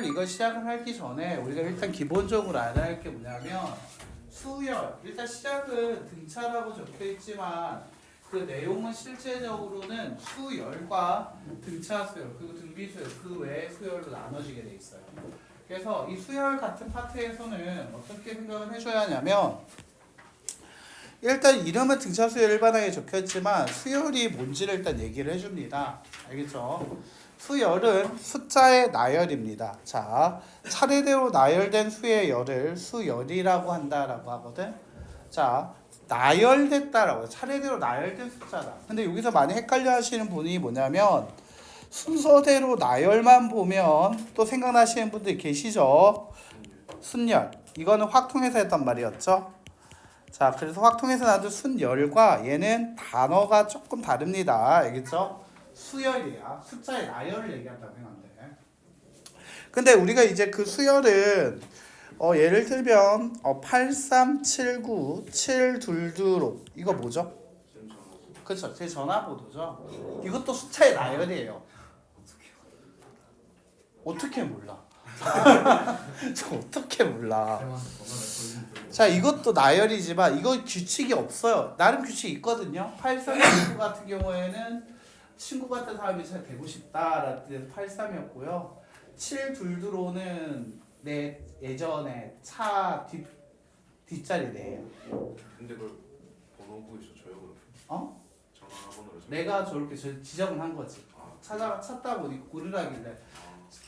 이거 시작을 하기 전에 우리가 일단 기본적으로 알아야 할 게 뭐냐면 수열. 일단 시작은 등차라고 적혀 있지만 그 내용은 실제적으로는 수열과 등차 수열 그리고 등비 수열 그 외의 수열로 나눠지게 돼 있어요. 그래서 이 수열 같은 파트에서는 어떻게 생각을 해줘야 하냐면 일단 이름은 등차 수열 일반하게 적혀 있지만 수열이 뭔지를 일단 얘기를 해줍니다. 알겠죠? 수열은 숫자의 나열입니다. 자, 차례대로 나열된 수의 열을 수열이라고 한다라고 하거든. 자, 나열됐다라고 해요. 차례대로 나열된 숫자다. 근데 여기서 많이 헷갈려 하시는 분이 뭐냐면 순서대로 나열만 보면 또 생각나시는 분들이 계시죠? 순열. 이거는 확통해서 했단 말이었죠? 자, 그래서 확통해서 나도 순열과 얘는 단어가 조금 다릅니다. 알겠죠? 수열이야. 숫자의 나열을 얘기한다고 생각하면 돼. 근데 우리가 이제 그 수열은 예를 들면 8379 722로 이거 뭐죠? 그렇죠. 제 전화번호죠. 이것도 숫자의 나열이에요. 어떻게 몰라? 저 어떻게 몰라? 자, 이것도 나열이지만 이거 규칙이 없어요. 나름 규칙이 있거든요. 8379 같은 경우에는 친구 같은 사람이 잘 되고 싶다라는 뜻에서 83이었고요. 722로는 내 예전에 차 뒷자리래요. 근데 그걸 번호부에서 줘요 그럼? 어? 전화번호를 내가 저렇게 지정을 한 거지. 찾다 보니 고르라길래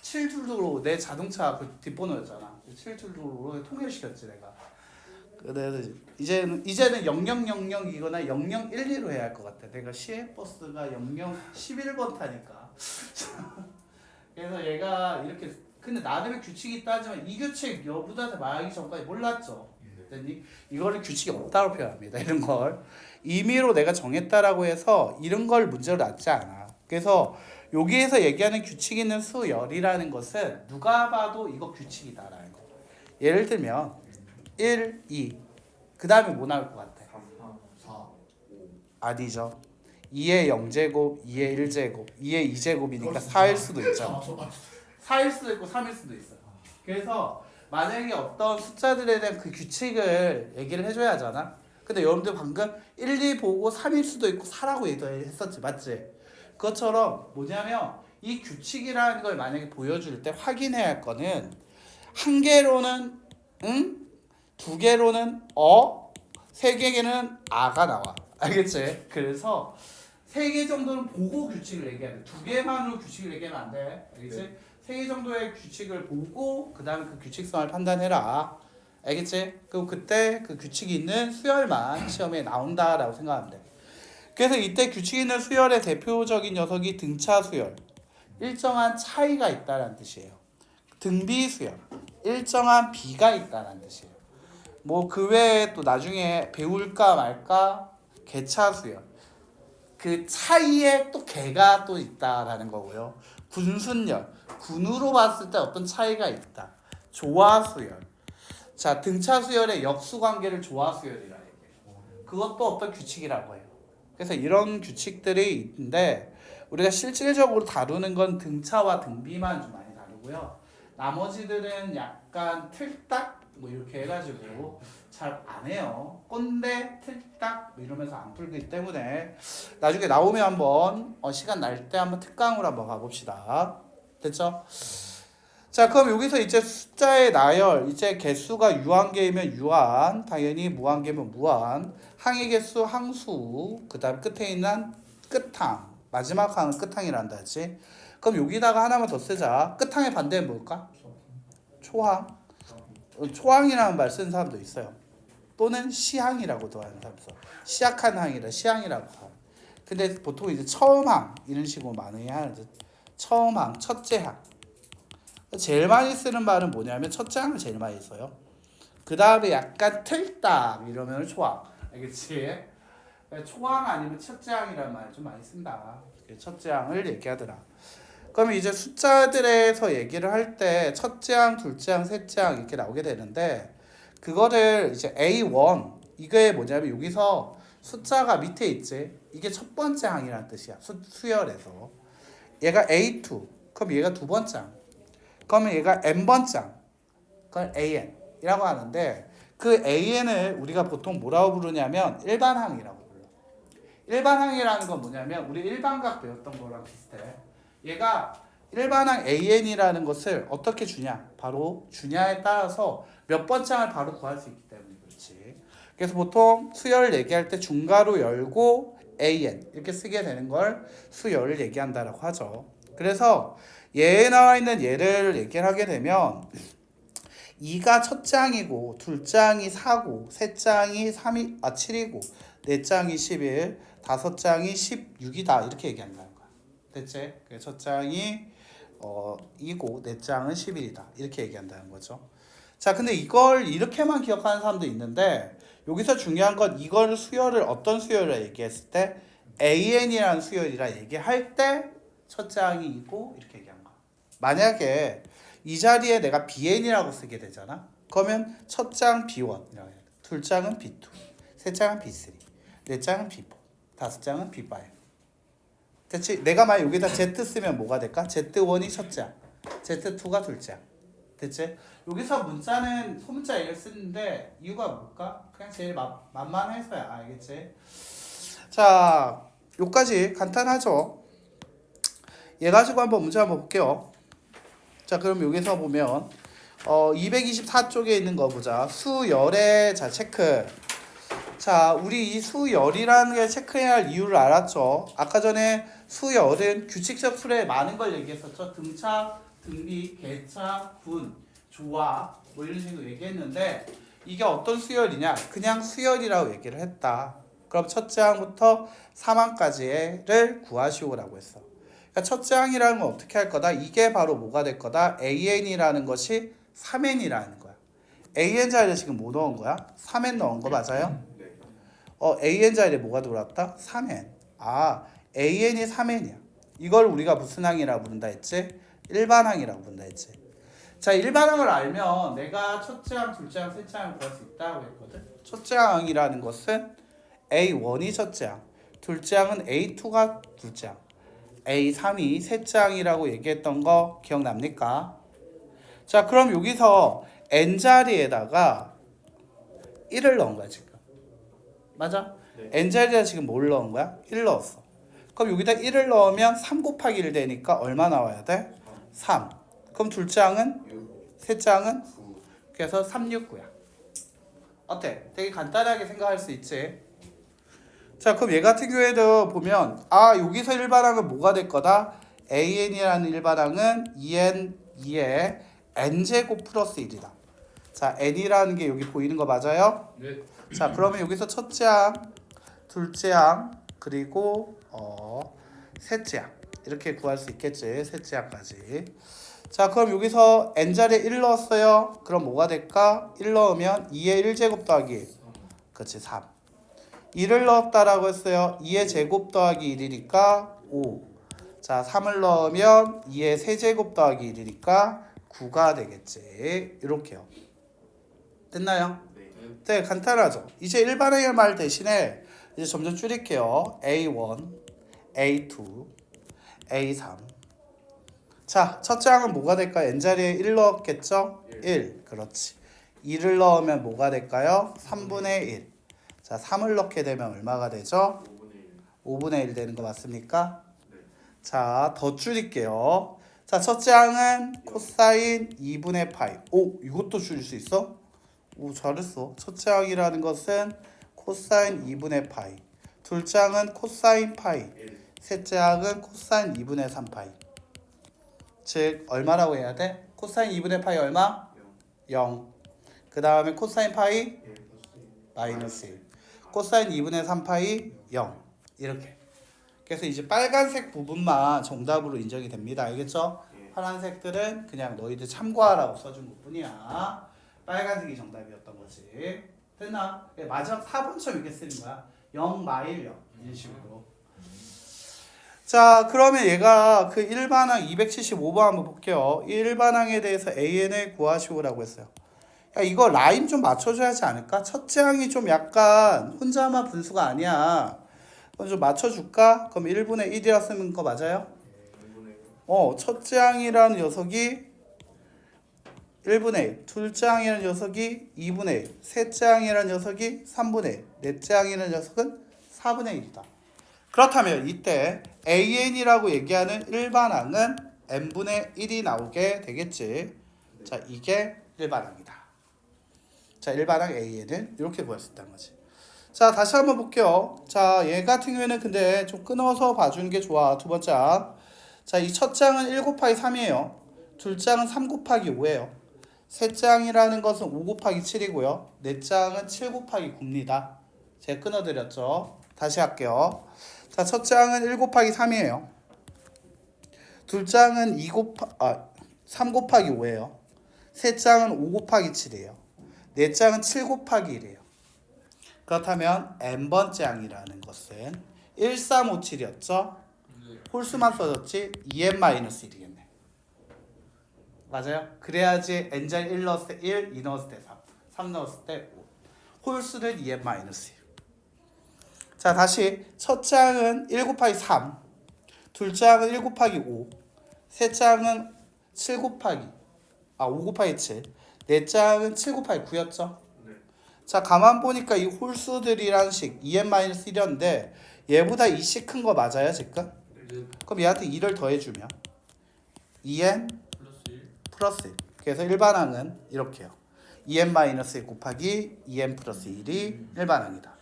722로 내 자동차 그 뒷번호였잖아. 722로 통일시켰지 내가. 그래서 이제는 0000이거나 0012로 해야 할 것 같아. 내가 시외버스가 0011번 타니까. 그래서 얘가 이렇게 근데 나름의 규칙이 있다 하지만 이 규칙 여부한테 말하기 전까지 몰랐죠. 그랬더니 이거를 규칙이 없다고 표현합니다. 이런 걸 임의로 내가 정했다라고 해서 이런 걸 문제로 놨지 않아. 그래서 여기에서 얘기하는 규칙 있는 수열이라는 것은 누가 봐도 이거 규칙이다라는 거. 예를 들면 1, 2. 그 다음에 뭐 나올 것 같아? 3, 4, 5 아니죠. 2의 0제곱, 2의 1제곱, 2의 2제곱이니까 4일 수도 있죠. 4일 수도 있고 3일 수도 있어요. 그래서 만약에 어떤 숫자들에 대한 그 규칙을 얘기를 해줘야 하잖아. 근데 여러분들 방금 1, 2 보고 3일 수도 있고 4라고 얘기했었지. 맞지? 그것처럼 뭐냐면 이 규칙이라는 걸 만약에 보여줄 때 확인해야 할 거는 한 개로는 응? 두 개로는 세 개는 아가 나와. 알겠지? 그래서 세 개 정도는 보고 규칙을 얘기해야 돼. 두 개만으로 규칙을 얘기하면 안 돼. 알겠지? 네. 세 개 정도의 규칙을 보고 그 다음에 그 규칙성을 판단해라. 알겠지? 그리고 그때 그 규칙이 있는 수열만 시험에 나온다라고 생각하면 돼. 그래서 이때 규칙 있는 수열의 대표적인 녀석이 등차 수열. 일정한 차이가 있다는 뜻이에요. 등비 수열. 일정한 비가 있다는 뜻이에요. 뭐 그 외에 또 나중에 배울까 말까 개차 수열. 그 차이에 또 개가 또 있다라는 거고요. 군순열. 군으로 봤을 때 어떤 차이가 있다. 조화 수열. 자, 등차 수열의 역수 관계를 조화 수열이라 얘기해요. 그것도 어떤 규칙이라고 해요. 그래서 이런 규칙들이 있는데 우리가 실질적으로 다루는 건 등차와 등비만 좀 많이 다루고요. 나머지들은 약간 틀딱 뭐 이렇게 해가지고 잘 안 해요. 꼰대 틀딱 뭐 이러면서 안 풀기 때문에 나중에 나오면 한번 시간 날 때 한번 특강으로 한번 가봅시다. 됐죠? 자, 그럼 여기서 이제 숫자의 나열, 이제 개수가 유한계이면 유한, 당연히 무한계면 무한, 항의 개수 항수, 그 다음 끝에 있는 끝항, 마지막 항은 끝항이란다 했지. 그럼 여기다가 하나만 더 쓰자. 끝항의 반대는 뭘까? 초항. 초항이라는 말 쓰는 사람도 있어요. 또는 시항이라고도 하는 사람도 있어. 시작한 항이라 시항이라고 하. 근데 보통 이제 처음항 이런 식으로 많이 하는데 처음항, 첫째항. 제일 많이 쓰는 말은 뭐냐면 첫째 항을 제일 많이 써요. 그 다음에 약간 틀딱 이러면 초항. 알겠지? 초항 아니면 첫째 항이라는 말을 좀 많이 쓴다. 첫째 항을 얘기하더라. 그러면 이제 숫자들에서 얘기를 할 때 첫째 항, 둘째 항, 셋째 항 이렇게 나오게 되는데 그거를 이제 A1 이게 뭐냐면 여기서 숫자가 밑에 있지. 이게 첫 번째 항이라는 뜻이야. 수열에서. 얘가 A2. 그럼 얘가 두 번째 항. 그러면 얘가 n번장, 그걸 an이라고 하는데 그 an을 우리가 보통 뭐라고 부르냐면 일반항이라고 불러. 일반항이라는 건 뭐냐면 우리 일반각 배웠던 거랑 비슷해. 얘가 일반항 an이라는 것을 어떻게 주냐? 바로 주냐에 따라서 몇 번장을 바로 구할 수 있기 때문에 그렇지. 그래서 보통 수열을 얘기할 때 중괄호 열고 an 이렇게 쓰게 되는 걸 수열을 얘기한다라고 하죠. 그래서 얘에 나와 있는 얘를 얘기를 하게 되면 2가 첫 장이고 둘 장이 4고 세 장이 7이고 네 장이 11, 다섯 장이 16이다 이렇게 얘기한다는 거야. 됐지? 그래서 첫 장이 2고 네 장은 11이다 이렇게 얘기한다는 거죠. 자, 근데 이걸 이렇게만 기억하는 사람도 있는데 여기서 중요한 건 이걸 수열을 어떤 수열을 얘기했을 때 an이라는 수열이라 얘기할 때 첫 장이 2고 이렇게 얘기한 거야. 만약에 이 자리에 내가 bn이라고 쓰게 되잖아. 그러면 첫 장 b1이라고 해야 돼. 둘 장은 b2, 세 장은 b3, 네 장은 b4, 다섯 장은 b5. 됐지? 내가 만약 여기다 z 쓰면 뭐가 될까? z1이 첫 장, z2가 둘 장. 됐지? 여기서 문자는 소문자 얘를 쓰는데 이유가 뭘까? 그냥 제일 만만해서야. 알겠지? 자, 요까지 간단하죠? 얘 가지고 한번 문제 한번 볼게요. 자, 그럼 여기서 보면 224쪽에 있는 거 보자. 수열의 자 체크. 자, 우리 이 수열이라는 게 체크해야 할 이유를 알았죠. 아까 전에 수열은 규칙적 수레에 많은 걸 얘기했었죠. 등차, 등비, 개차, 군, 조화 뭐 이런 식으로 얘기했는데 이게 어떤 수열이냐? 그냥 수열이라고 얘기를 했다. 그럼 첫 장부터 3항까지를 구하시오라고 했어. 그러니까 첫 장이라는 건 어떻게 할 거다? 이게 바로 뭐가 될 거다? an이라는 것이 3n이라는 거야. an 자리에 지금 뭐 넣은 거야? 3n 넣은 거 맞아요? 네. an 자리에 뭐가 들어왔다? 3n. 아, an이 3n이야. 이걸 우리가 무슨 항이라고 부른다 했지? 일반항이라고 부른다 했지. 자, 일반항을 알면 내가 첫째 항, 둘째 항, 셋째 항을 구할 수 있다고 했거든. 첫째 항이라는 것은 A1이 첫째 항, 둘째 항은 A2가 둘째 항, A3이 셋째 항이라고 얘기했던 거 기억납니까? 자, 그럼 여기서 n 자리에다가 1을 넣은 거야 지금. 맞아? 네. n 자리에 지금 뭘 넣은 거야? 1 넣었어. 그럼 여기다 1을 넣으면 3 곱하기 1 되니까 얼마 나와야 돼? 3. 그럼 둘째 항은? 6, 셋째 항은? 9. 그래서 369야. 어때? 되게 간단하게 생각할 수 있지? 자, 그럼 얘 같은 경우에도 보면 여기서 일반항은 뭐가 될 거다? an이라는 일반항은 2n, 2에 n제곱 플러스 1이다. 자, n이라는 게 여기 보이는 거 맞아요? 네. 자, 그러면 여기서 첫째 항, 둘째 항, 그리고 셋째 항 이렇게 구할 수 있겠지. 셋째 항까지. 자, 그럼 여기서 n자리에 1 넣었어요. 그럼 뭐가 될까? 1 넣으면 2의 1제곱 더하기 그렇지 3. 2를 넣었다라고 했어요. 2의 제곱 더하기 1이니까 5. 자, 3을 넣으면 2의 세제곱 더하기 1이니까 9가 되겠지. 이렇게요. 됐나요? 네. 네, 간단하죠. 이제 일반항의 말 대신에 이제 점점 줄일게요. A1, A2, A3. 자, 첫째 항은 뭐가 될까요? n자리에 1 넣었겠죠? 1. 그렇지. 2를 넣으면 뭐가 될까요? 3분의 1. 자, 3을 넣게 되면 얼마가 되죠? 5분의 1. 5분의 1 되는 거 맞습니까? 네. 자, 더 줄일게요. 자, 첫째 항은 코사인 2분의 파이. 오, 이것도 줄일 수 있어? 오, 잘했어. 첫째 항이라는 것은 코사인 2분의 파이. 둘째 항은 코사인 파이. 1. 셋째 항은 코사인 2분의 3 파이. 즉 얼마라고 해야 돼? 코사인 2분의 파이 얼마? 0. 그 다음에 코사인 파이 1. 마이너스 1. 코사인 2분의 3 파이 0. 이렇게. 그래서 이제 빨간색 부분만 정답으로 인정이 됩니다. 알겠죠? 예. 파란색들은 그냥 너희들 참고하라고 써준 것뿐이야. 빨간색이 정답이었던 거지. 됐나? 마지막 4번처럼 이렇게 쓰는 거야. 0 마일 0 이런 식으로. 자, 그러면 얘가 그 일반항 275번 한번 볼게요. 이 일반항에 대해서 an을 구하시오라고 했어요. 야, 이거 라인 좀 맞춰줘야 하지 않을까? 첫째 항이 좀 약간 혼자만 분수가 아니야. 그럼 좀 맞춰줄까? 그럼 1분의 1이라 쓰는 거 맞아요? 1분의 1. 첫째 항이라는 녀석이 1분의 1, 둘째 항이라는 녀석이 2분의 1, 셋째 항이라는 녀석이 3분의 1, 넷째 항이라는 녀석은 4분의 1이다. 그렇다면 이때 AN이라고 얘기하는 일반항은 n분의 1이 나오게 되겠지. 자, 이게 일반항이다. 자, 일반항 AN은 이렇게 구할 수 있다는 거지. 자, 다시 한번 볼게요. 자, 얘 같은 경우에는 근데 좀 끊어서 봐주는 게 좋아. 두 번째 항. 자, 이 첫 장은 1 곱하기 3이에요. 둘째 항은 3 곱하기 5예요. 셋째 항이라는 것은 5 곱하기 7이고요. 넷째 항은 7 곱하기 9입니다. 제가 끊어드렸죠. 다시 할게요. 자, 첫째 항은 1 곱하기 3이에요. 둘째 항은 3 곱하기 5예요. 셋째 항은 5 곱하기 7이에요. 넷째 항은 7 곱하기 1이에요. 그렇다면 n번째 항이라는 것은 1, 3, 5, 7이었죠? 홀수만 써졌지 2n-1이겠네. 맞아요? 그래야지 n자리 1 넣었을 때 1, 2 넣었을 때 3, 3 넣었을 때 5. 홀수는 2n-1. 자, 다시 첫째 항은 1 곱하기 3, 둘째 항은 1 곱하기 5, 셋째 항은 5 곱하기 7, 넷째 항은 7 곱하기 9였죠? 네. 자, 가만 보니까 이 홀수들이라는 식 2n-1이었는데 얘보다 2씩 큰 거 맞아요, 지금? 네. 그럼 얘한테 2를 더해주면 2n 플러스 1. 플러스 1. 그래서 일반항은 이렇게요. 2n-1 곱하기 2n 플러스 1이 일반항이다.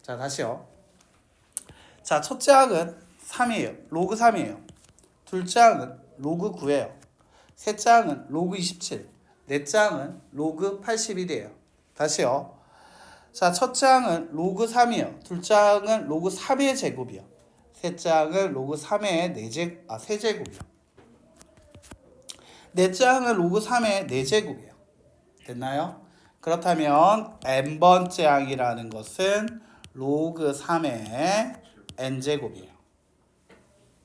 자, 다시요. 자, 첫째 항은 3이에요. 로그 3이에요. 둘째 항은 로그 9예요. 셋째 항은 로그 27. 넷째 항은 로그 81이에요. 다시요. 자, 첫째 항은 로그 3이에요. 둘째 항은 로그 3의 제곱이요. 셋째 항은 로그 3의 3제곱이요. 넷째 항은 로그 3의 4제곱이에요. 됐나요? 그렇다면 n번째 항이라는 것은 로그 3의 n제곱이에요.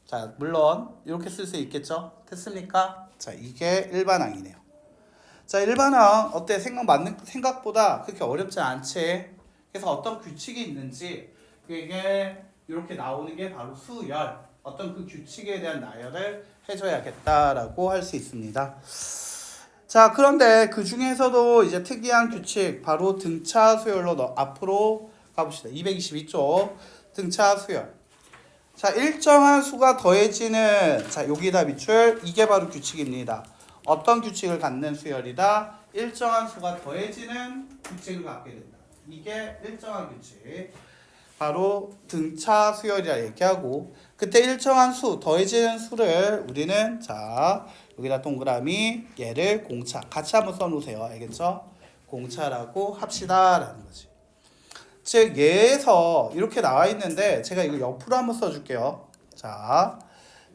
자, 물론 이렇게 쓸 수 있겠죠? 됐습니까? 자, 이게 일반항이네요. 자, 일반항 어때? 생각보다 그렇게 어렵지 않지? 그래서 어떤 규칙이 있는지 그게 이렇게 나오는 게 바로 수열, 어떤 그 규칙에 대한 나열을 해줘야겠다라고 할 수 있습니다. 자, 그런데 그 중에서도 이제 특이한 규칙 바로 등차 수열로 앞으로 가봅시다. 222쪽 등차 수열. 자, 일정한 수가 더해지는, 자, 여기다 밑줄, 이게 바로 규칙입니다. 어떤 규칙을 갖는 수열이다? 일정한 수가 더해지는 규칙을 갖게 된다. 이게 일정한 규칙. 바로 등차 수열이라 얘기하고, 그때 일정한 수, 더해지는 수를 우리는, 자, 여기다 동그라미, 얘를 공차. 같이 한번 써놓으세요. 알겠죠? 공차라고 합시다. 라는 거지. 즉, 얘에서 이렇게 나와 있는데, 제가 이거 옆으로 한번 써줄게요. 자,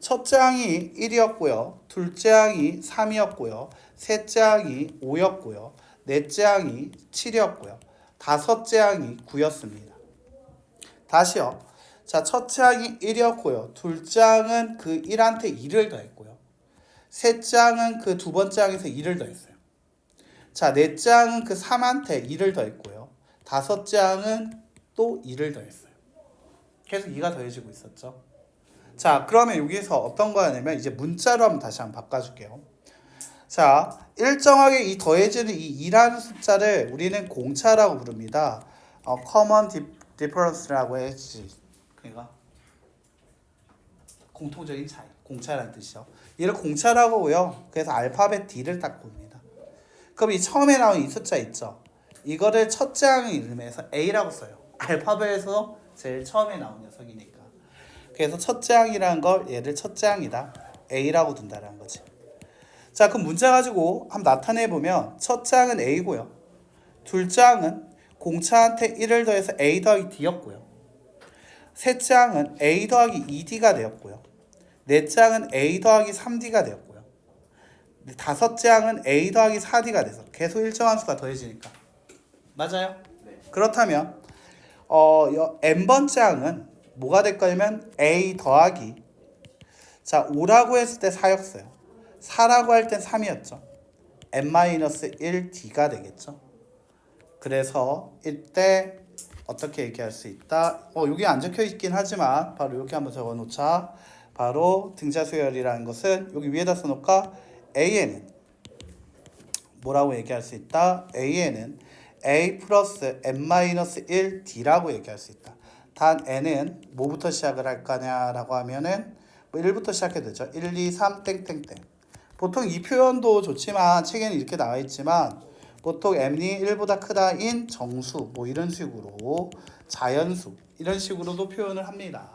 첫째 항이 1이었고요. 둘째 항이 3이었고요. 셋째 항이 5였고요. 넷째 항이 7이었고요. 다섯째 항이 9였습니다. 다시요. 자, 첫째 항이 1이었고요. 둘째 항은 그 1한테 2를 더했고요. 셋째 항은 그 두 번째 항에서 2를 더했어요. 자, 넷째 항은 그 3한테 2를 더했고요. 다섯째 항은 또 2를 더했어요. 계속 2가 더해지고 있었죠. 자, 그러면 여기서 어떤 거냐면 이제 문자로 한번 다시 한번 바꿔줄게요. 자, 일정하게 이 더해지는 이 2라는 숫자를 우리는 공차라고 부릅니다. common difference라고 했지. 그러니까 공통적인 차이, 공차라는 뜻이죠. 얘를 공차라고 해요. 그래서 알파벳 D를 딱 봅니다. 그럼 이 처음에 나온 이 숫자 있죠. 이거를 첫째 항의 이름에서 A라고 써요. 알파벳에서 제일 처음에 나온 녀석이니까. 그래서 첫째 항이라는 걸 얘를 첫째 항이다. A라고 둔다라는 거지. 자, 그럼 문제 가지고 한번 나타내 보면 첫째 항은 A고요. 둘째 항은 공차한테 1을 더해서 A 더하기 D였고요. 셋째 항은 A 더하기 2D가 되었고요. 넷째 항은 A 더하기 3D가 되었고요. 다섯째 항은 A 더하기 4D가 돼서 계속 일정한 수가 더해지니까. 맞아요? 네. 그렇다면 n번째 항은 뭐가 될 거냐면 A 더하기, 자, 5라고 했을 때 4였어요. 4라고 할 땐 3이었죠. n-1D가 되겠죠. 그래서 이때 어떻게 얘기할 수 있다? 여기 안 적혀 있긴 하지만 바로 이렇게 한번 적어 놓자. 바로 등차 수열이라는 것은 여기 위에다 써놓을까? AN은 뭐라고 얘기할 수 있다? A에는 A 플러스 n-1 D라고 얘기할 수 있다. 단 n은 뭐부터 시작을 할 거냐라고 하면은 뭐 1부터 시작해도 되죠. 1, 2, 3 땡땡땡. 보통 이 표현도 좋지만 책에는 이렇게 나와 있지만 보통 n이 1보다 크다인 정수 뭐 이런 식으로 자연수 이런 식으로도 표현을 합니다.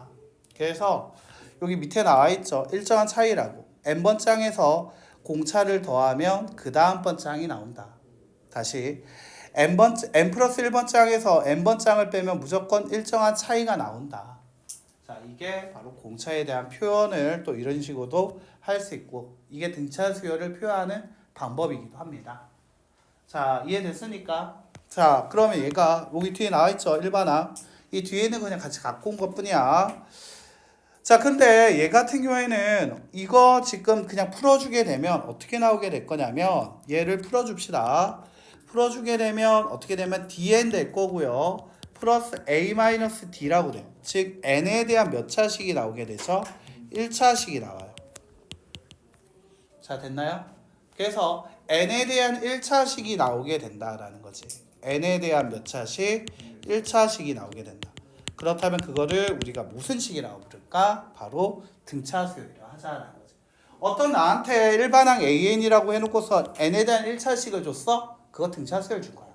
그래서 여기 밑에 나와 있죠. 일정한 차이라고. n번 장에서 공차를 더하면 그 다음번 장이 나온다. 다시 n 플러스 1번 장에서 n번 장을 빼면 무조건 일정한 차이가 나온다. 자, 이게 바로 공차에 대한 표현을 또 이런 식으로도 할 수 있고 이게 등차 수열을 표현하는 방법이기도 합니다. 자, 이해됐습니까? 자, 그러면 얘가 여기 뒤에 나와 있죠. 일반항. 이 뒤에는 그냥 같이 갖고 온 것뿐이야. 자, 근데 얘 같은 경우에는 이거 지금 그냥 풀어주게 되면 어떻게 나오게 될 거냐면 얘를 풀어줍시다. 풀어주게 되면 어떻게 되면 dn 될 거고요. 플러스 a-d라고 돼요. 즉 n에 대한 몇 차식이 나오게 되죠? 1차식이 나와요. 자, 됐나요? 그래서 n에 대한 1차식이 나오게 된다라는 거지. n에 대한 몇 차식? 1차식이 나오게 된다. 그렇다면 그거를 우리가 무슨 식이라고 부를까? 바로 등차수열이라고 하자라는 거지. 어떤 나한테 일반항 AN이라고 해놓고서 n에 대한 1차식을 줬어? 그거 등차수열 준 거야.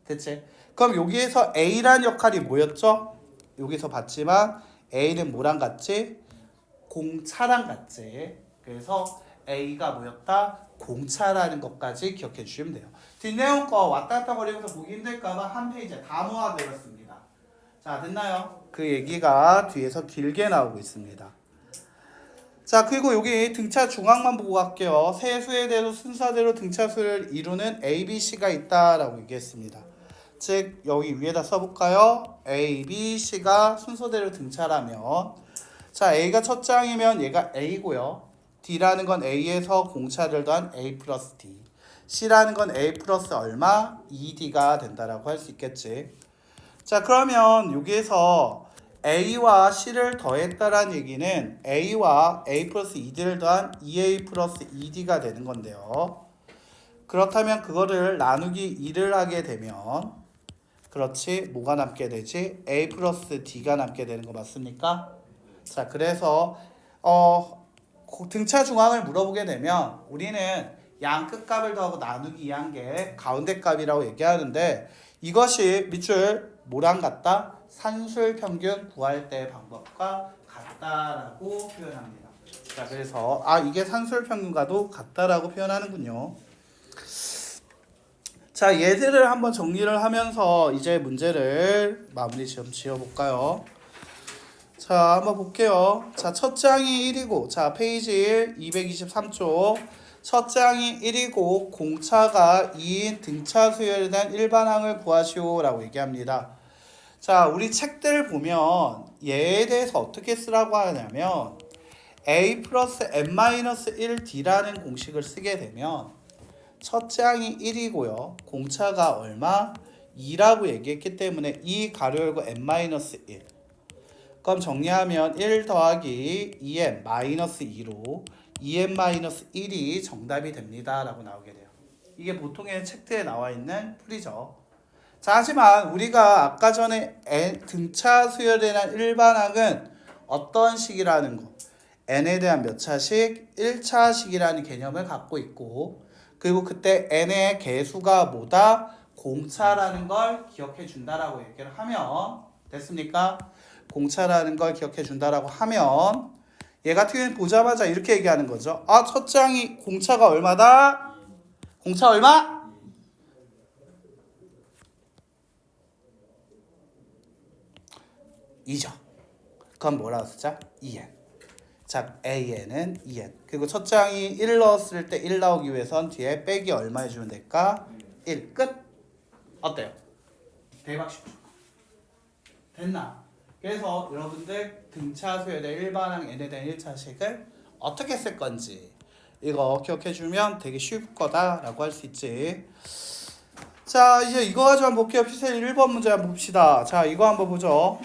됐지? 그럼 여기에서 A란 역할이 뭐였죠? 여기서 봤지만 A는 뭐랑 같지? 공차랑 같지. 그래서 A가 뭐였다? 공차라는 것까지 기억해 주시면 돼요. 뒷내용 거 왔다 갔다 거리면서 보기 힘들까봐 한 페이지에 다 모아드렸습니다. 자, 됐나요? 그 얘기가 뒤에서 길게 나오고 있습니다. 자, 그리고 여기 등차 중앙만 보고 갈게요. 세 수에 대해서 순서대로 등차수를 이루는 A, B, C가 있다라고 얘기했습니다. 즉 여기 위에다 써볼까요? A, B, C가 순서대로 등차라면 자, A가 첫 장이면 얘가 A고요. D라는 건 A에서 공차를 더한 A 플러스 D. C라는 건 A 플러스 얼마? 2D가 된다라고 할 수 있겠지. 자, 그러면 여기에서 A와 C를 더했다라는 얘기는 A와 A 플러스 2D를 더한 2A 플러스 2D가 되는 건데요. 그렇다면 그거를 나누기 2를 하게 되면 그렇지, 뭐가 남게 되지? A 플러스 D가 남게 되는 거 맞습니까? 자, 그래서 등차 중앙을 물어보게 되면 우리는 양 끝값을 더하고 나누기 2한 게 가운데 값이라고 얘기하는데 이것이 밑줄 뭐랑 같다? 산술 평균 구할 때 방법과 같다라고 표현합니다. 자, 그래서 이게 산술 평균과도 같다라고 표현하는군요. 자, 얘들을 한번 정리를 하면서 이제 문제를 마무리 좀 지어볼까요? 자, 한번 볼게요. 자, 첫 장이 1이고, 자, 페이지 1, 223쪽. 첫 장이 1이고, 공차가 2인 등차 수열에 대한 일반항을 구하시오 라고 얘기합니다. 자, 우리 책들을 보면 얘에 대해서 어떻게 쓰라고 하냐면 A 플러스 n-1D라는 공식을 쓰게 되면 첫 장이 1이고요. 공차가 얼마? 2라고 얘기했기 때문에 2 가로 열고 n-1. 그럼 정리하면 1 더하기 2n 마이너스 2로 2n-1이 정답이 됩니다 라고 나오게 돼요. 이게 보통의 책들에 나와 있는 풀이죠. 자, 하지만 우리가 아까 전에 등차 수열에 대한 일반항은 어떤 식이라는 거 n에 대한 몇 차식? 1차식이라는 개념을 갖고 있고 그리고 그때 n의 개수가 뭐다? 공차라는 걸 기억해 준다라고 얘기를 하면 됐습니까? 공차라는 걸 기억해 준다라고 하면 얘 같은 경우는 보자마자 이렇게 얘기하는 거죠. 첫 장이 공차가 얼마다? 공차 얼마? 2죠. 그럼 뭐라고 쓰자? 2n. 자, AN은 2n. 그리고 첫 장이 1 넣었을 때 1 나오기 위해선 뒤에 빼기 얼마 해주면 될까? 1. 끝. 어때요? 대박 쉽죠? 됐나? 그래서 여러분들 등차 수열에 대한 일반항 n에 대한 1차식을 어떻게 쓸 건지 이거 기억해주면 되게 쉬울 거다라고 할 수 있지. 자, 이제 이거 가지고 한번 볼게요. 피셀 1번 문제 한번 봅시다. 자, 이거 한번 보죠.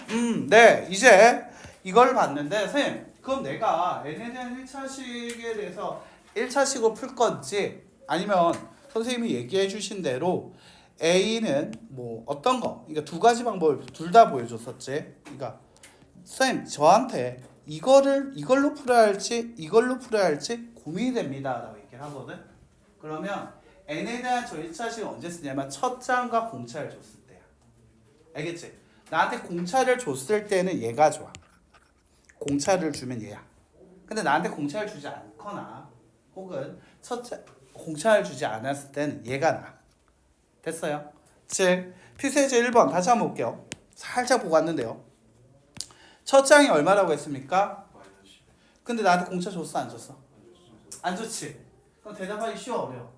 네, 이제 이걸 봤는데 선생님, 그럼 내가 n에 대한 1차식에 대해서 1차식으로 풀 건지 아니면 선생님이 얘기해 주신 대로 A는 뭐 어떤 거, 그러니까 두 가지 방법을 둘 다 보여줬었지. 그러니까 선생님 저한테 이걸로 풀어야 할지 이걸로 풀어야 할지 고민이 됩니다라고 얘기를 하거든. 그러면 n에 대한 저 1차식은 언제 쓰냐면 첫 장과 공차를 줬을 때야. 알겠지? 나한테 공차를 줬을 때는 얘가 좋아. 공차를 주면 얘야. 근데 나한테 공차를 주지 않거나 혹은 공차를 주지 않았을 때는 얘가 나. 됐어요? 즉 필수예제 1번 다시 한번 볼게요. 살짝 보고 왔는데요. 첫 장이 얼마라고 했습니까? 마이너스 10. 근데 나한테 공차 줬어 안 줬어? 안 좋지. 그럼 대답하기 쉬워 어려워?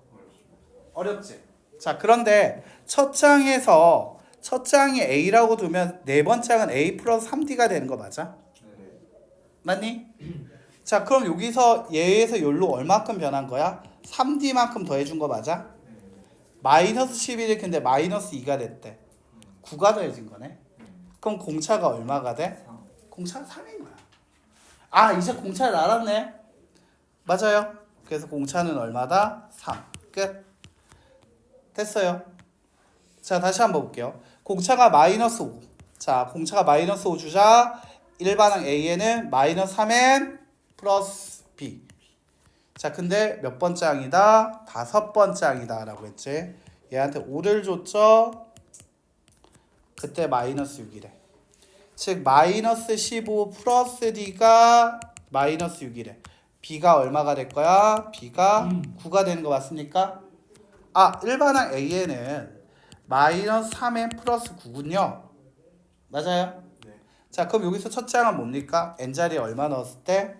어렵지. 자 그런데 첫 장이 A라고 두면 네 번째 장은 A 플러스 3D가 되는 거 맞아? 네. 맞니? 자 그럼 여기서 얘에서 여기로 얼마큼 변한 거야? 3D만큼 더해준 거 맞아? 마이너스 11이 근데 마이너스 2가 됐대. 9가 더해진 거네. 그럼 공차가 얼마가 돼? 공차가 3인 거야. 아 이제 공차를 알았네. 맞아요. 그래서 공차는 얼마다? 3. 끝. 됐어요. 자 다시 한번 볼게요. 공차가 마이너스 5. 자 공차가 마이너스 5 주자. 일반항 A에는 마이너스 3n 플러스 B. 자 근데 몇 번째 항이다? 다섯 번째 항이다 라고 했지. 얘한테 5를 줬죠. 그때 마이너스 6이래. 즉 마이너스 15 플러스 D가 마이너스 6이래. B가 얼마가 될 거야? B가 9가 되는 거 맞습니까? 아 일반항 A에는 마이너스 3n 플러스 9군요. 맞아요? 네. 자 그럼 여기서 첫 장은 뭡니까? n자리에 얼마 넣었을 때?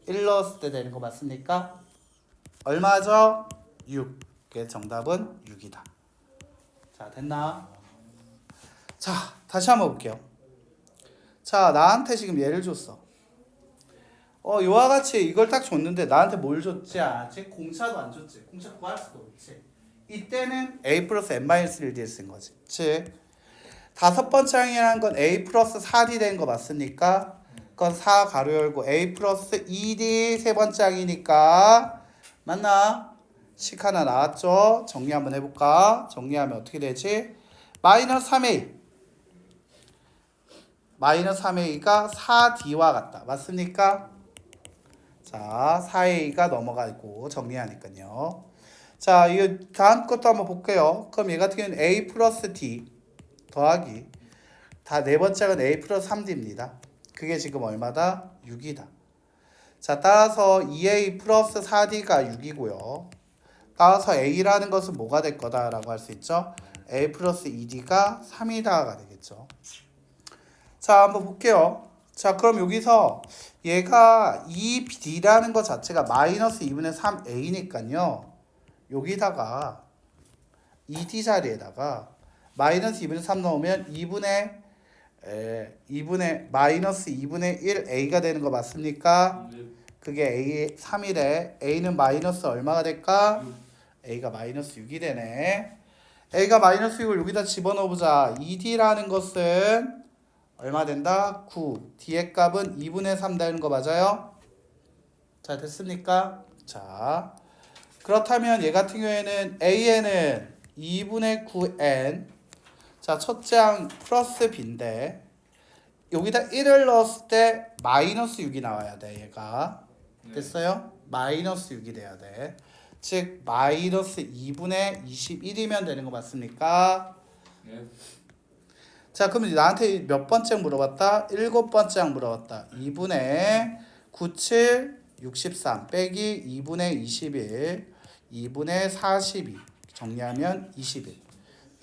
1 넣었을 때 되는 거 맞습니까? 얼마죠? 6. 그래서 정답은 6이다. 자 됐나? 자 다시 한번 볼게요. 자 나한테 지금 예를 줬어. 이와 같이 이걸 딱 줬는데 나한테 뭘 줬지? 아직 공차도 안 줬지. 공차 구할 수도 없지. 이때는 a 플러스 n-1d를 쓴 거지. 즉 다섯 번째 항이라는 건 a 플러스 4d 되는 거 맞습니까? 그건 4 가로 열고 a 플러스 2d 세 번째 항이니까 맞나? 식 하나 나왔죠? 정리 한번 해볼까? 정리하면 어떻게 되지? 마이너스 3a 마이너스 3a가 4d와 같다. 맞습니까? 자 4a가 넘어가고 정리하니까요. 자, 이 다음 것도 한번 볼게요. 그럼 얘 같은 경우는 a 플러스 d 더하기 다 네 번째는 a 플러스 3d입니다. 그게 지금 얼마다? 6이다. 자, 따라서 2a 플러스 4d가 6이고요. 따라서 a라는 것은 뭐가 될 거다라고 할 수 있죠? a 플러스 2d가 3이다가 되겠죠. 자, 한번 볼게요. 자, 그럼 여기서 얘가 2d라는 것 자체가 마이너스 2분의 3a니까요. 여기다가 2d 자리에다가 마이너스 2분의 3 넣으면 2분의 마이너스 2분의 1 a가 되는 거 맞습니까? 그게 a 3이래. a는 마이너스 얼마가 될까? a가 마이너스 6이 되네. a가 마이너스 6을 여기다 집어넣어보자. 2d라는 것은 얼마 된다? 9. d의 값은 2분의 3 되는 거 맞아요? 자 됐습니까? 자 그렇다면 얘 같은 경우에는 a에는 2분의 9n 자 첫째 항 플러스 b인데 여기다 1을 넣었을 때 마이너스 6이 나와야 돼. 얘가 됐어요? 마이너스 6이 돼야 돼. 즉 마이너스 2분의 21이면 되는 거 맞습니까? 네. 자 그러면 나한테 몇 번째 물어봤다? 7번째 물어봤다. 2분의 97 63 빼기 2분의 21 2분의 42 정리하면 21.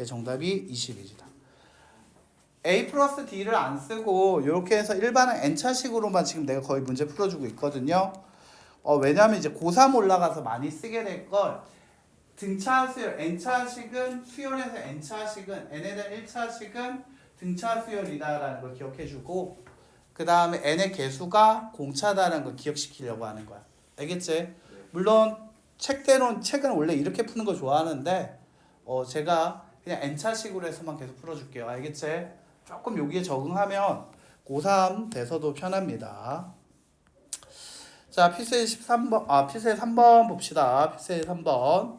정답이 21이다. a 플러스 d를 안 쓰고 이렇게 해서 일반은 n차식으로만 지금 내가 거의 문제 풀어주고 있거든요. 왜냐하면 이제 고3 올라가서 많이 쓰게 될 걸 등차 수열 n차식은 수열에서 n차식은 n에 대한 1차식은 등차 수열이다라는 걸 기억해주고 그 다음에 n의 개수가 공차다라는 걸 기억시키려고 하는 거야. 알겠지? 물론 책은 원래 이렇게 푸는 거 좋아하는데 제가 그냥 n차식으로 해서만 계속 풀어줄게요. 알겠지? 조금 여기에 적응하면 고3 돼서도 편합니다. 자 필수의 13번 필수의 3번 봅시다. 필수의 3번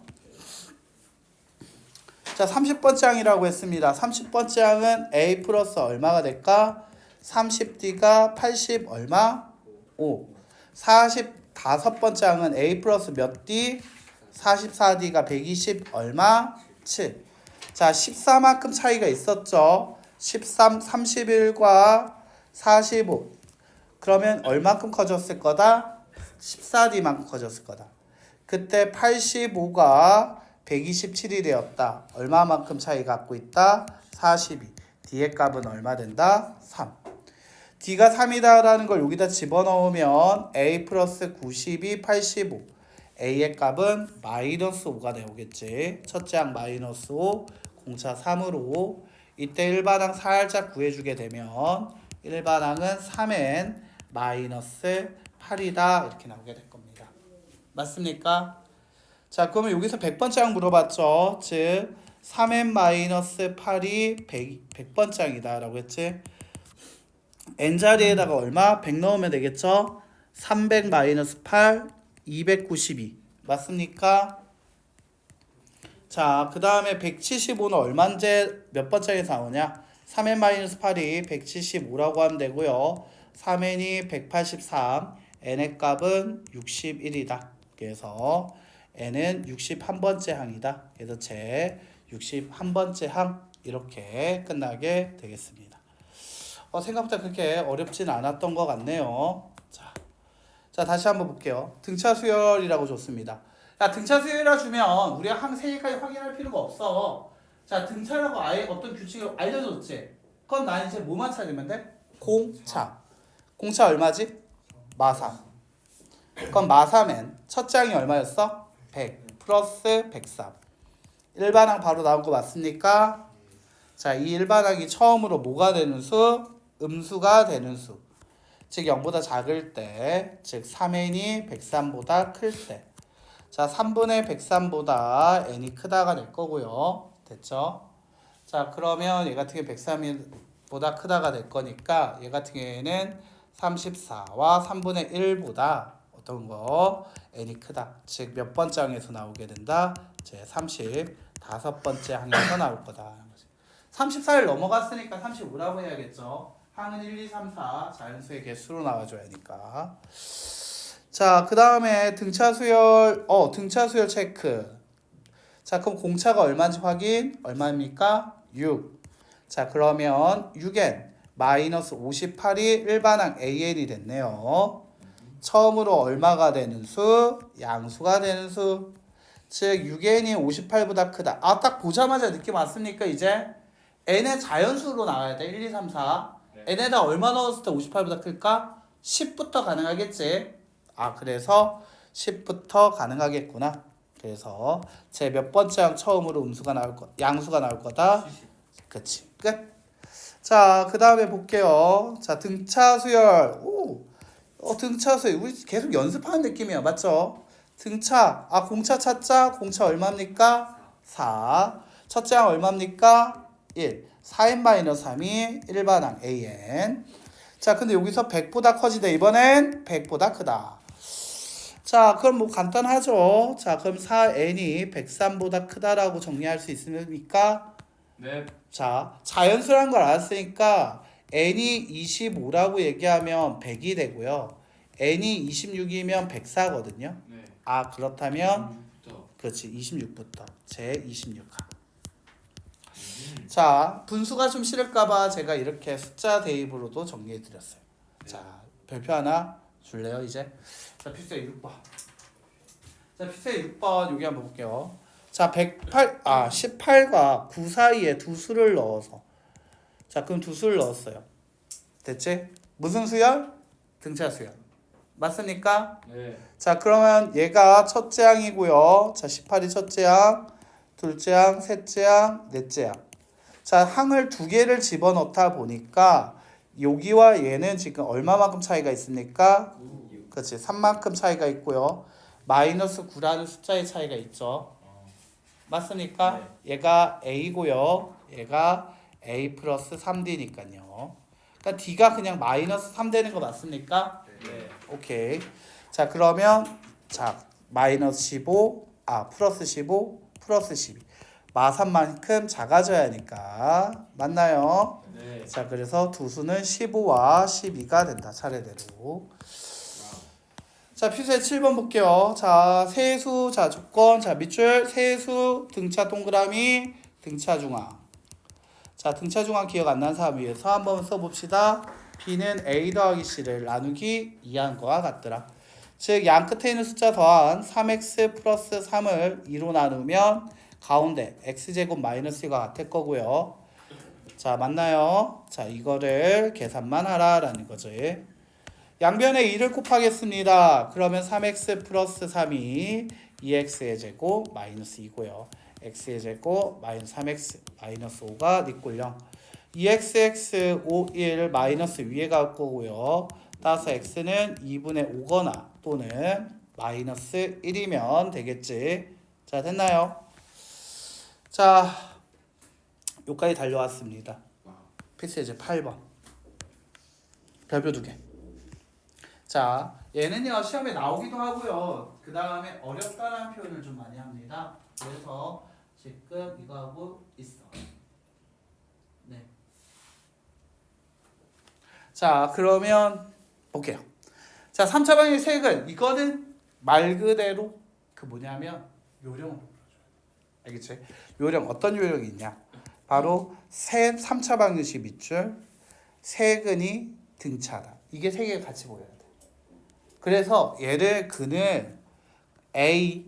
자, 30번째 항이라고 했습니다. 30번째 항은 A 플러스 얼마가 될까? 30D가 80 얼마? 5. 45번째 항은 A 플러스 몇 D? 44D가 120 얼마? 7. 자, 14만큼 차이가 있었죠. 13, 31과 45. 그러면 얼마큼 커졌을 거다? 14D만큼 커졌을 거다. 그때 85가 127이 되었다. 얼마만큼 차이 갖고 있다? 42. D의 값은 얼마 된다? 3. D가 3이다라는 걸 여기다 집어넣으면 A 플러스 92, 85. A의 값은 마이너스 5가 나오겠지. 첫째 항 마이너스 5, 공차 3으로 이때 일반항 살짝 구해주게 되면 일반항은 3n 마이너스 8이다 이렇게 나오게 될 겁니다. 맞습니까? 자, 그러면 여기서 100번째 항 물어봤죠. 즉 3n-8이 100번째 항이다 라고 했지. n자리에다가 얼마? 100 넣으면 되겠죠. 300-8 292 맞습니까? 자, 그 다음에 175는 얼마인지 몇 번째에서 나오냐? 3n-8이 175라고 하면 되고요. 3n이 183, n의 값은 61이다. 그래서 n은 61번째 항이다. 그래서 제 61번째 항 이렇게 끝나게 되겠습니다. 생각보다 그렇게 어렵진 않았던 것 같네요. 자, 다시 한번 볼게요. 등차 수열이라고 줬습니다. 야, 등차 수열이라 주면 우리가 항 3개까지 확인할 필요가 없어. 자, 등차라고 아예 어떤 규칙을 알려줬지? 그건 나 이제 뭐만 찾으면 돼? 공차. 공차 얼마지? 마삼. 그럼 마삼엔 첫째 항이 얼마였어? 100 플러스 103. 일반항 바로 나온 거 맞습니까? 자, 이 일반항이 처음으로 뭐가 되는 수? 음수가 되는 수. 즉 0보다 작을 때, 즉 3n이 103보다 클 때. 자, 3분의 103보다 n이 크다가 될 거고요. 됐죠? 자, 그러면 얘 같은 경우 103보다 크다가 될 거니까 얘 같은 경우에는 34와 3분의 1보다 어떤 거? n이 크다. 즉 몇 번째 항에서 나오게 된다? 제 35번째 항에서 나올 거다. 34를 넘어갔으니까 35라고 해야겠죠. 항은 1, 2, 3, 4 자연수의 개수로 나와줘야 하니까. 자, 그 다음에 등차 수열, 등차 수열 체크. 자, 그럼 공차가 얼마인지 확인. 얼마입니까? 6. 자, 그러면 6n 마이너스 58이 일반항 an이 됐네요. 처음으로 얼마가 되는 수? 양수가 되는 수. 즉 6n이 58보다 크다. 아, 딱 보자마자 느낌 왔습니까? 이제 n의 자연수로 나와야 돼. 1, 2, 3, 4. n에다 얼마 넣었을 때 58보다 클까? 10부터 가능하겠지. 아, 그래서 10부터 가능하겠구나. 그래서 제 몇 번째 항 처음으로 양수가 나올 거다. 그치. 끝. 자, 그 다음에 볼게요. 자, 등차 수열. 등차 수열. 우리 계속 연습하는 느낌이야. 맞죠? 등차. 공차 찾자. 공차 얼마입니까? 4. 첫째 항 얼마입니까? 1. 4n-3이 일반항 an. 자, 근데 여기서 100보다 커지다. 이번엔 100보다 크다. 자, 그럼 뭐 간단하죠. 자, 그럼 4n이 103보다 크다라고 정리할 수 있습니까? 네. 자, 자연수라는 걸 알았으니까 n이 25라고 얘기하면 100이 되고요. n이 26이면 104거든요. 네. 아, 그렇다면 6부터. 그렇지. 26부터. 제 26항. 자, 분수가 좀 싫을까봐 제가 이렇게 숫자 대입으로도 정리해드렸어요. 자, 별표 하나 줄래요, 이제? 자, 필수의 6번. 자, 필수의 6번 여기 한번 볼게요. 자, 18과 9 사이에 두 수를 넣어서. 자, 그럼 두 수를 넣었어요. 됐지? 무슨 수열? 등차 수열. 맞습니까? 네. 자, 그러면 얘가 첫째 항이고요. 자, 18이 첫째 항, 둘째 항, 셋째 항, 넷째 항. 자, 항을 두 개를 집어넣다 보니까 여기와 얘는 지금 얼마만큼 차이가 있습니까? 그렇지. 3만큼 차이가 있고요. 마이너스 9라는 숫자의 차이가 있죠. 맞습니까? 얘가 A고요. 얘가 A 플러스 3D니까요. 그러니까 D가 그냥 마이너스 3 되는 거 맞습니까? 네. 오케이. 자, 그러면 자, 마이너스 15, 플러스 15, 플러스 12. 마산만큼 작아져야 하니까. 맞나요? 네. 자, 그래서 두 수는 15와 12가 된다. 차례대로. 자, 필수의 7번 볼게요. 자, 세수, 자, 조건, 자, 밑줄, 세수, 등차 동그라미, 등차 중앙. 자, 등차 중앙 기억 안 나는 사람 위해서 한번 써봅시다. B는 A 더하기 C를 나누기 2한 거와 같더라. 즉, 양 끝에 있는 숫자 더한 3x 플러스 3을 2로 나누면 가운데 x제곱 마이너스 1과 같을 거고요. 자, 맞나요? 자, 이거를 계산만 하라라는 거지. 양변에 2를 곱하겠습니다. 그러면 3x 플러스 3이 2x의 제곱 마이너스 2고요. x의 제곱 마이너스 3x 마이너스 5가 니꼴 0. 2xx 5, 1 마이너스 위에 갈 거고요. 따라서 x는 2분의 5거나 또는 마이너스 1이면 되겠지. 자, 됐나요? 자, 여기까지 달려왔습니다. 필수 예제 8번. 별표 2개. 자, 얘는요 시험에 나오기도 하고요. 그 다음에 어렵다라는 표현을 좀 많이 합니다. 그래서 지금 이거 하고 있어. 네. 자, 그러면 볼게요. 자, 3차 방향의 색은 이거는 말 그대로 그 뭐냐면 요령으로 풀어줘요. 알겠지? 요령 어떤 요령이 있냐? 바로 3차 방정식 밑줄 세근이 등차다. 이게 세 개가 같이 보여야 돼. 그래서 얘를 그는 A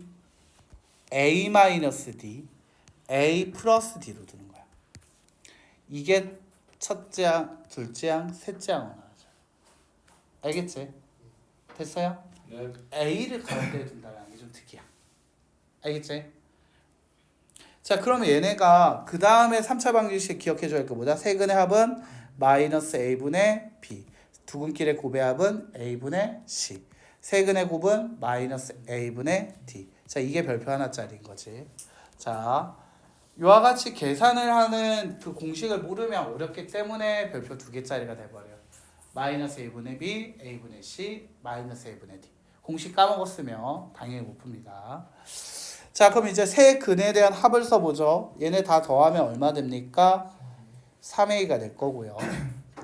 마이너스 D, A 플러스 D로 두는 거야. 이게 첫째 항, 둘째 항, 셋째 항으로 나와져. 알겠지? 됐어요? 네. A를 가운데에 둔다는 게 좀 특이야. 알겠지? 자, 그러면 얘네가 그 다음에 3차 방정식 기억해줘야 할 거 뭐다? 세근의 합은 마이너스 A분의 B, 두근길의 곱의 합은 A분의 C, 세근의 곱은 마이너스 A분의 D. 자, 이게 별표 하나짜리인 거지. 자, 이와 같이 계산을 하는 그 공식을 모르면 어렵기 때문에 별표 2개짜리가 돼버려요. 마이너스 A분의 B, A분의 C, 마이너스 A분의 D. 공식 까먹었으면 당연히 못 풉니다. 자, 그럼 이제 세 근에 대한 합을 써보죠. 얘네 다 더하면 얼마 됩니까? 3A가 될 거고요.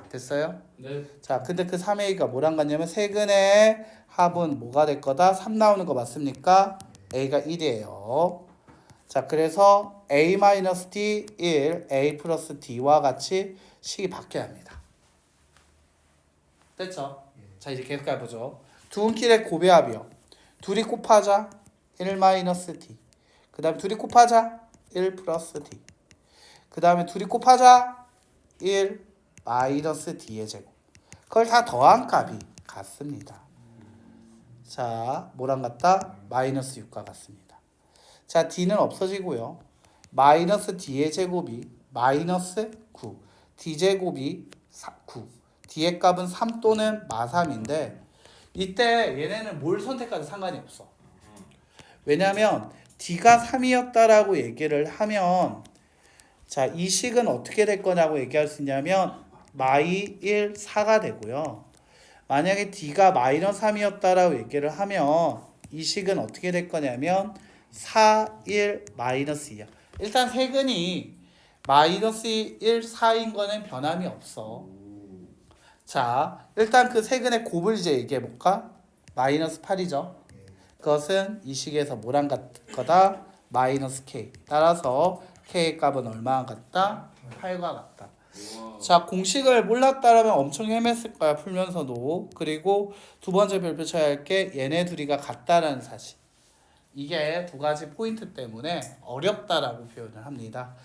됐어요? 네. 자, 근데 그 3A가 뭐랑 같냐면 세 근의 합은 뭐가 될 거다? 3 나오는 거 맞습니까? A가 1이에요. 자, 그래서 A-D 1, A 플러스 D와 같이 식이 바뀌어야 합니다. 됐죠? 자, 이제 계속 해보죠. 두근길의 곱의 합이요. 둘이 곱하자 1 마이너스 D. 그 다음에 둘이 곱하자 1 플러스 D. 그 다음에 둘이 곱하자 1 마이너스 D의 제곱. 그걸 다 더한 값이 같습니다. 자, 뭐랑 같다? 마이너스 6과 같습니다. 자, D는 없어지고요. 마이너스 D의 제곱이 마이너스 9. D제곱이 9. D의 값은 3 또는 마3인데 이때 얘네는 뭘 선택해도 상관이 없어. 왜냐하면 D가 3이었다라고 얘기를 하면 자, 이 식은 어떻게 될 거냐고 얘기할 수 있냐면 마이 1, 4가 되고요. 만약에 D가 마이너스 3이었다라고 얘기를 하면 이 식은 어떻게 될 거냐면 4, 1, 마이너스 2야. 일단 세근이 마이너스 1, 4인 거는 변함이 없어. 자, 일단 그 세근의 곱을 이제 얘기해 볼까? 마이너스 8이죠. 그것은 이 식에서 뭐랑 같다? 마이너스 K. 따라서 K의 값은 얼마랑 같다? 8과 같다. 자, 공식을 몰랐다라면 엄청 헤맸을 거야, 풀면서도. 그리고 두 번째 별표 쳐야 할 게 얘네 둘이가 같다라는 사실. 이게 두 가지 포인트 때문에 어렵다라고 표현을 합니다.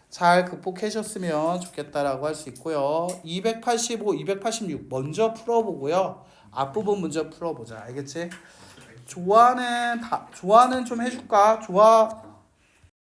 잘 극복하셨으면 좋겠다라고 할 수 있고요. 285, 286 먼저 풀어보고요. 앞부분 먼저 풀어보자. 알겠지? 조화는 좀 해줄까? 조화